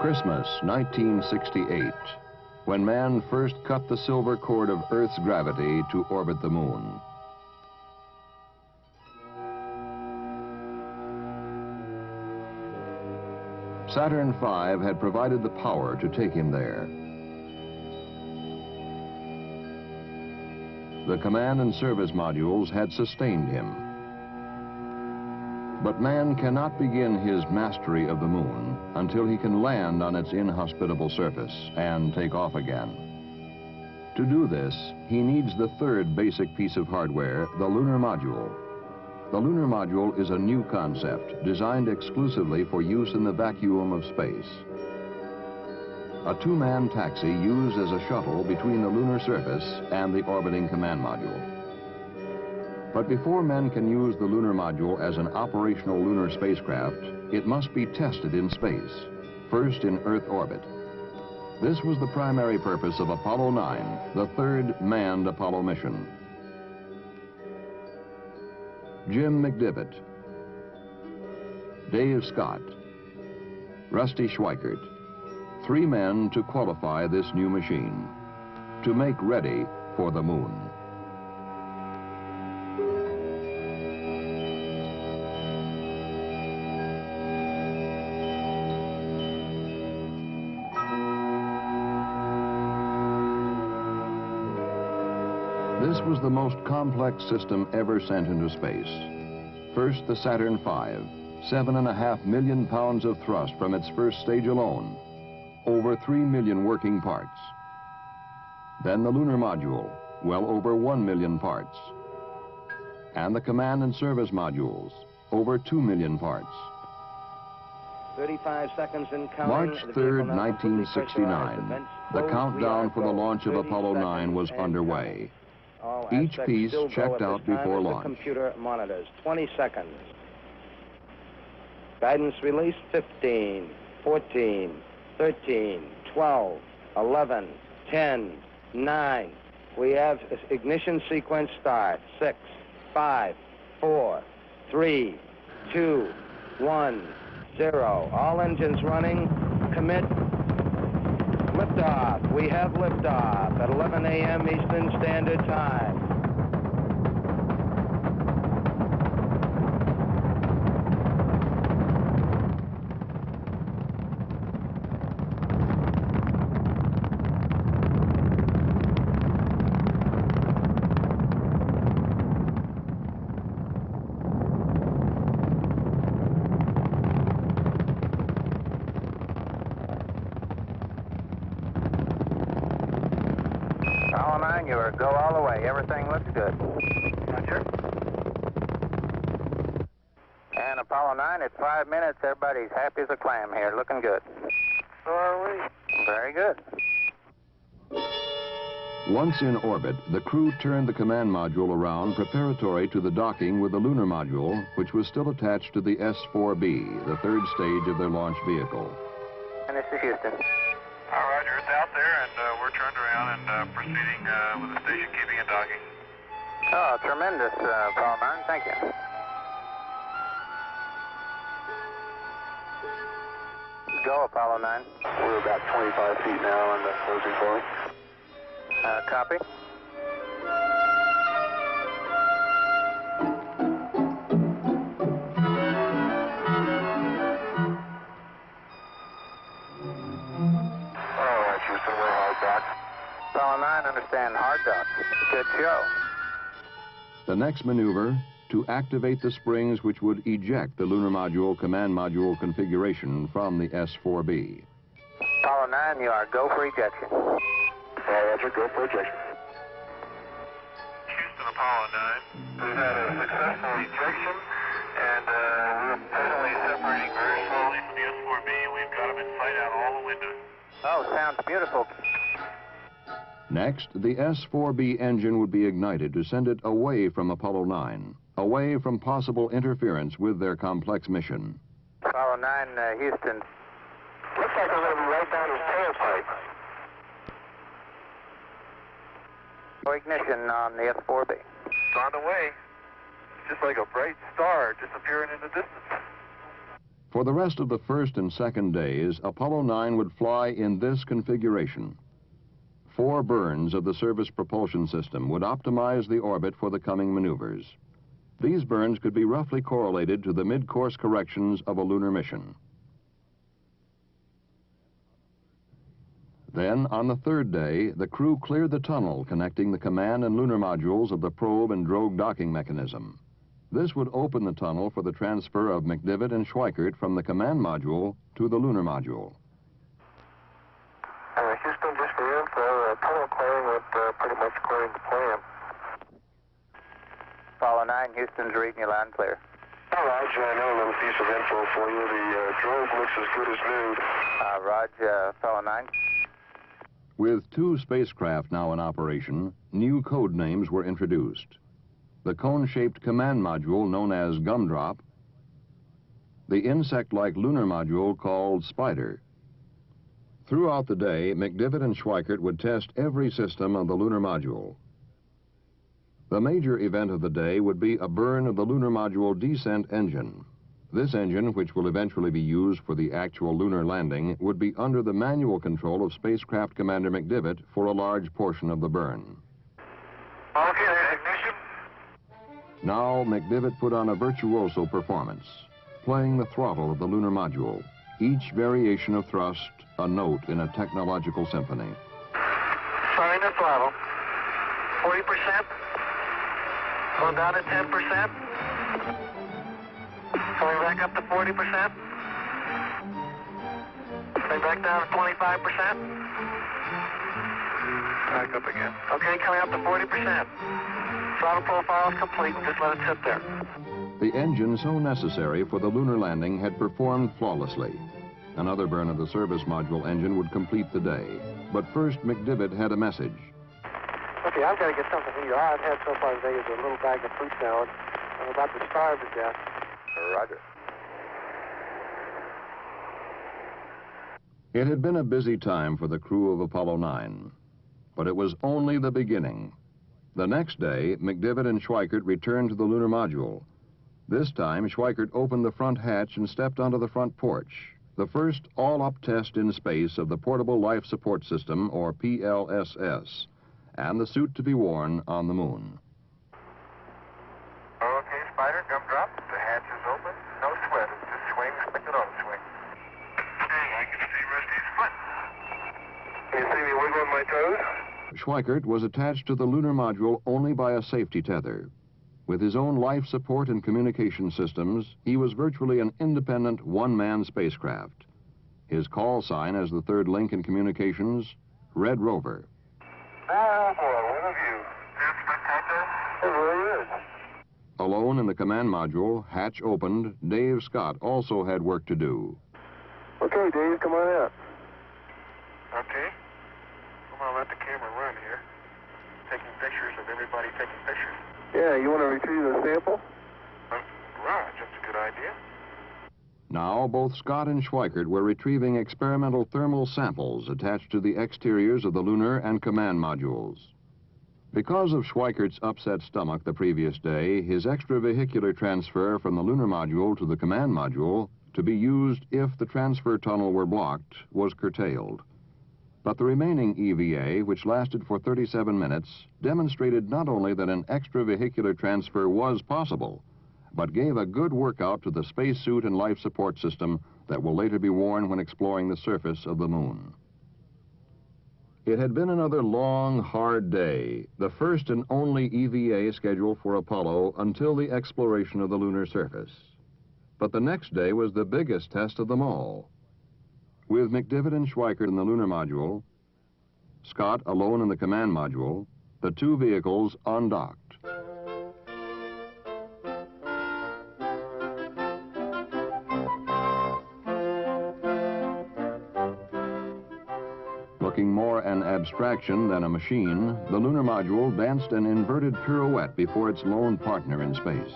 Christmas, 1968, when man first cut the silver cord of Earth's gravity to orbit the moon. Saturn V had provided the power to take him there. The command and service modules had sustained him. But man cannot begin his mastery of the moon until he can land on its inhospitable surface and take off again. To do this, he needs the third basic piece of hardware, the Lunar Module. The Lunar Module is a new concept designed exclusively for use in the vacuum of space. A two-man taxi used as a shuttle between the lunar surface and the orbiting command module. But before men can use the Lunar Module as an operational lunar spacecraft, it must be tested in space, first in Earth orbit. This was the primary purpose of Apollo 9, the third manned Apollo mission. Jim McDivit, Dave Scott, Rusty Scweickart, three men to qualify this new machine, to make ready for the moon. This was the most complex system ever sent into space. First, the Saturn V, 7.5 million pounds of thrust from its first stage alone, over 3 million working parts. Then the Lunar Module, well over 1 million parts. And the command and service modules, over 2 million parts. 35 seconds in counting. March 3rd, 1969, the countdown for the launch of Apollo 9 was underway. Each piece checked out before launch. Computer monitors, 20 seconds. Guidance release, 15, 14, 13, 12, 11, 10, 9. We have ignition sequence start. 6, 5, 4, 3, 2, 1, 0. All engines running. Commit. Liftoff. We have liftoff at 11 a.m. Eastern Standard Time. Apollo 9, you are go all the way. Everything looks good. Roger. And Apollo 9, at 5 minutes, everybody's happy as a clam here. Looking good. So are we. Very good. Once in orbit, the crew turned the command module around preparatory to the docking with the Lunar Module, which was still attached to the S-4B, the third stage of their launch vehicle. And this is Houston. Roger, it's out there, and we're turned around and proceeding with the station keeping and docking. Oh, tremendous, Apollo 9. Thank you. Go, Apollo 9. We're about 25 feet now on the closing point. Copy. Apollo 9, understand hard dock. Good show. The next maneuver, to activate the springs which would eject the Lunar Module command module configuration from the S-4B. Apollo 9, you are go for ejection. Roger, go for ejection. Houston, Apollo 9. We've had a successful ejection, and we're presently separating very slowly from the S-4B. We've got them in sight out all the windows. Oh, sounds beautiful. Next, the S-4B engine would be ignited to send it away from Apollo 9, away from possible interference with their complex mission. Apollo 9, Houston. Looks like we're going to be right down his tailpipe. No ignition on the S-4B. It's on the way. It's just like a bright star disappearing in the distance. For the rest of the first and second days, Apollo 9 would fly in this configuration. 4 burns of the service propulsion system would optimize the orbit for the coming maneuvers. These burns could be roughly correlated to the mid-course corrections of a lunar mission. Then, on the third day, the crew cleared the tunnel connecting the command and lunar modules of the probe and drogue docking mechanism. This would open the tunnel for the transfer of McDivit and Scweickart from the command module to the lunar module. Houston, just for your info, tunnel clearing went pretty much according to plan. Apollo 9, Houston's reading you loud and clear. All right, Roger, I know a little piece of info for you. The drogue looks as good as new. Roger, Apollo 9. With 2 spacecraft now in operation, new code names were introduced. The cone-shaped command module known as Gumdrop, the insect-like lunar module called Spider. Throughout the day, McDivit and Scweickart would test every system of the lunar module. The major event of the day would be a burn of the lunar module descent engine. This engine, which will eventually be used for the actual lunar landing, would be under the manual control of spacecraft Commander McDivit for a large portion of the burn. Okay, there's ignition. Now, McDivit put on a virtuoso performance, playing the throttle of the lunar module, each variation of thrust a note in a technological symphony. Starting the throttle. 40%. Going down to 10%. Going back up to 40%. Going back down to 25%. Back up again. Okay, coming up to 40%. Throttle profile is complete. Just let it sit there. The engine so necessary for the lunar landing had performed flawlessly. Another burn of the service module engine would complete the day. But first, McDivit had a message. Okay, I've got to get something to eat. All I've had so far today is a little bag of fruit salad. I'm about to starve to death. Roger. It had been a busy time for the crew of Apollo 9, but it was only the beginning. The next day, McDivit and Scweickart returned to the lunar module. This time, Scweickart opened the front hatch and stepped onto the front porch, the first all-up test in space of the Portable Life Support System, or PLSS, and the suit to be worn on the moon. Okay, Spider, gumdrop. The hatch is open. No sweat. It's just swing. Expect it on the swing. Hey, I can see Rusty's foot. Can you see me wiggling my toes? Scweickart was attached to the lunar module only by a safety tether. With his own life support and communication systems, he was virtually an independent one-man spacecraft. His call sign as the third link in communications, Red Rover. Oh, boy, what a view. That's spectacular. It really is. Alone in the command module, hatch opened, Dave Scott also had work to do. Okay, Dave, come on out. Okay. I'm going to let the camera run here. Taking pictures of everybody taking pictures. Yeah, you want to retrieve the sample? Right, that's a good idea. Now, both Scott and Scweickart were retrieving experimental thermal samples attached to the exteriors of the lunar and command modules. Because of Schweikart's upset stomach the previous day, his extravehicular transfer from the lunar module to the command module, to be used if the transfer tunnel were blocked, was curtailed. But the remaining EVA, which lasted for 37 minutes, demonstrated not only that an extravehicular transfer was possible, but gave a good workout to the spacesuit and life support system that will later be worn when exploring the surface of the moon. It had been another long, hard day, the first and only EVA scheduled for Apollo until the exploration of the lunar surface. But the next day was the biggest test of them all. With McDivit and Scweickart in the lunar module, Scott alone in the command module, the 2 vehicles undocked. Looking more an abstraction than a machine, the lunar module danced an inverted pirouette before its lone partner in space.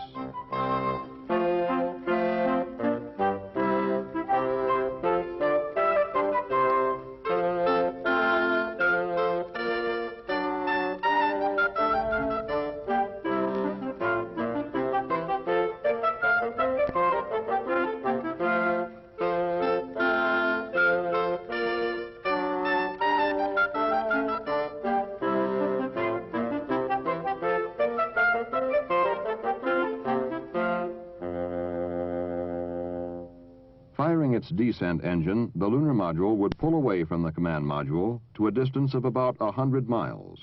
firing its descent engine, the lunar module would pull away from the command module to a distance of about 100 miles.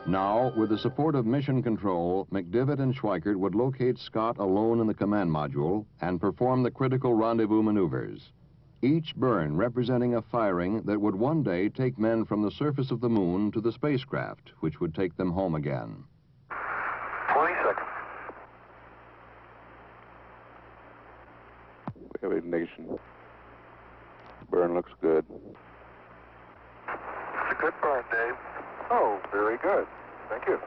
Now, with the support of Mission Control, McDivit and Scweickart would locate Scott alone in the command module and perform the critical rendezvous maneuvers, each burn representing a firing that would one day take men from the surface of the moon to the spacecraft, which would take them home again. 20 seconds. We have ignition. Burn looks good. It's a good burn, Dave. Oh, very good. Thank you.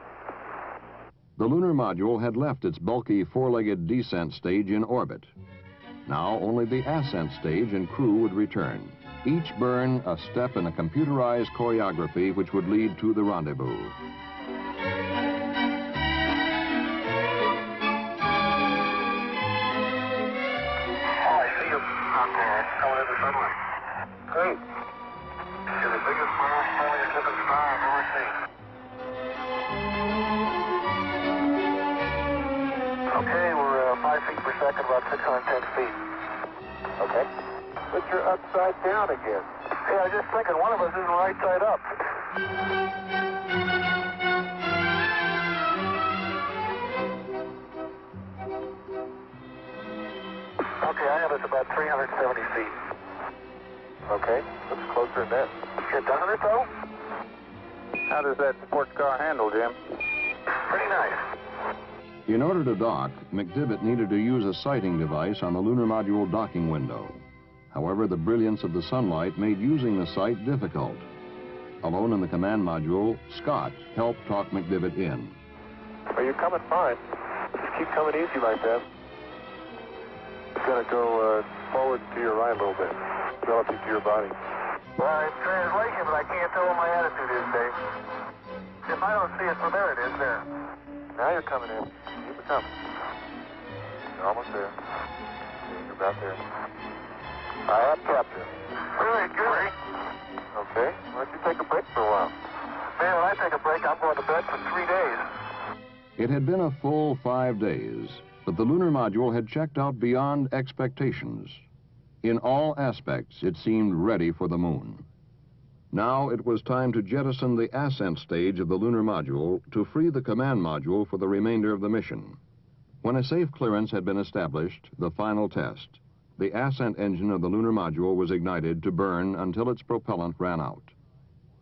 The lunar module had left its bulky four-legged descent stage in orbit. Now only the ascent stage and crew would return. Each burn a step in a computerized choreography which would lead to the rendezvous. Oh, I see you out there coming in the sunlight. Great. You're the biggest blast falling shooting star I've ever seen. Okay, we're 5 feet per second, about 610 feet. Okay. But you're upside down again. Hey, I was just thinking, one of us isn't right side up. Okay, I have us about 370 feet. Okay, looks closer than that. Get done or so? How does that sports car handle, Jim? Pretty nice. In order to dock, McDivit needed to use a sighting device on the lunar module docking window. However, the brilliance of the sunlight made using the sight difficult. Alone in the command module, Scott helped talk McDivit in. Well, you're coming fine. Just keep coming easy like that. It's going to go forward to your right a little bit, relative to your body. Well, it's translation, but I can't tell what my attitude is, Dave. If I don't see it, well, there it is, there. Now you're coming in. Keep it coming. You're almost there. You're about there. I have capture. Very good. Okay. Why don't you take a break for a while? Man, when I take a break, I'm going to bed for 3 days. It had been a full 5 days, but the lunar module had checked out beyond expectations. In all aspects, it seemed ready for the moon. Now it was time to jettison the ascent stage of the lunar module to free the command module for the remainder of the mission. When a safe clearance had been established, the final test, the ascent engine of the lunar module was ignited to burn until its propellant ran out.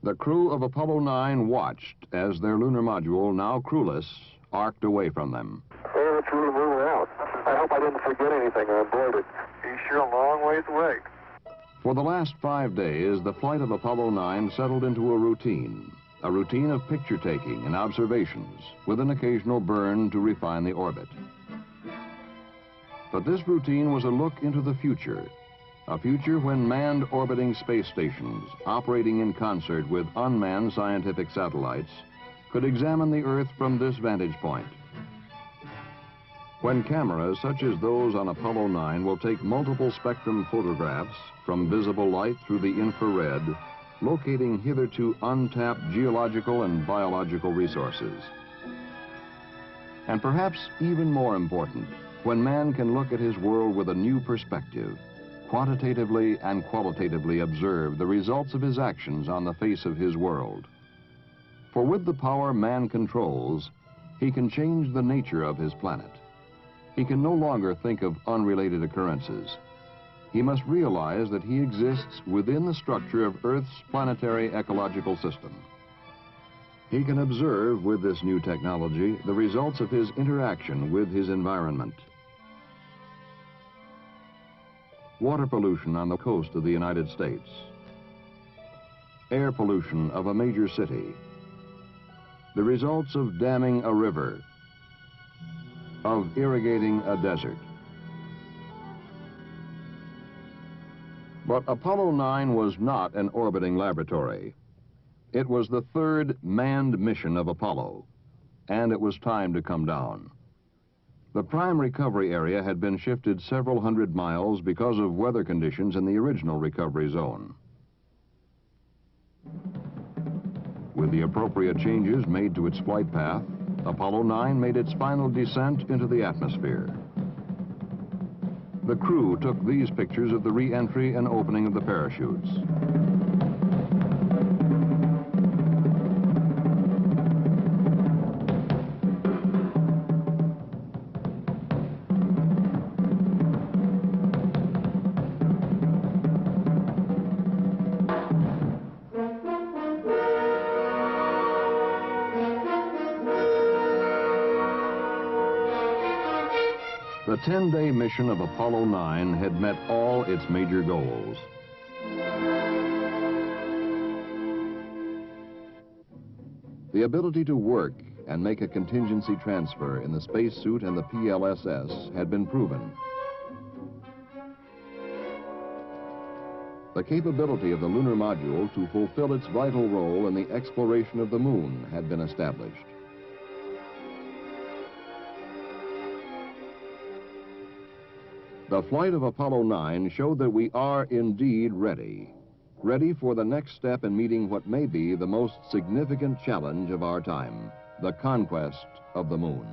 The crew of Apollo 9 watched as their lunar module, now crewless, arced away from them. Well, it's really moving out. I hope I didn't forget anything on board it. He's sure a long ways away. For the last 5 days, the flight of Apollo 9 settled into a routine of picture-taking and observations, with an occasional burn to refine the orbit. But this routine was a look into the future, a future when manned orbiting space stations, operating in concert with unmanned scientific satellites, could examine the Earth from this vantage point. When cameras such as those on Apollo 9 will take multiple spectrum photographs from visible light through the infrared, locating hitherto untapped geological and biological resources. And perhaps even more important, when man can look at his world with a new perspective, quantitatively and qualitatively observe the results of his actions on the face of his world. For with the power man controls, he can change the nature of his planet. He can no longer think of unrelated occurrences. He must realize that he exists within the structure of Earth's planetary ecological system. He can observe with this new technology the results of his interaction with his environment. Water pollution on the coast of the United States. Air pollution of a major city. The results of damming a river, of irrigating a desert. But Apollo 9 was not an orbiting laboratory. It was the third manned mission of Apollo, and it was time to come down. The prime recovery area had been shifted several hundred miles because of weather conditions in the original recovery zone. With the appropriate changes made to its flight path, Apollo 9 made its final descent into the atmosphere. The crew took these pictures of the re-entry and opening of the parachutes. The 10-day mission of Apollo 9 had met all its major goals. The ability to work and make a contingency transfer in the spacesuit and the PLSS had been proven. The capability of the Lunar Module to fulfill its vital role in the exploration of the moon had been established. The flight of Apollo 9 showed that we are indeed ready for the next step in meeting what may be the most significant challenge of our time, the conquest of the moon.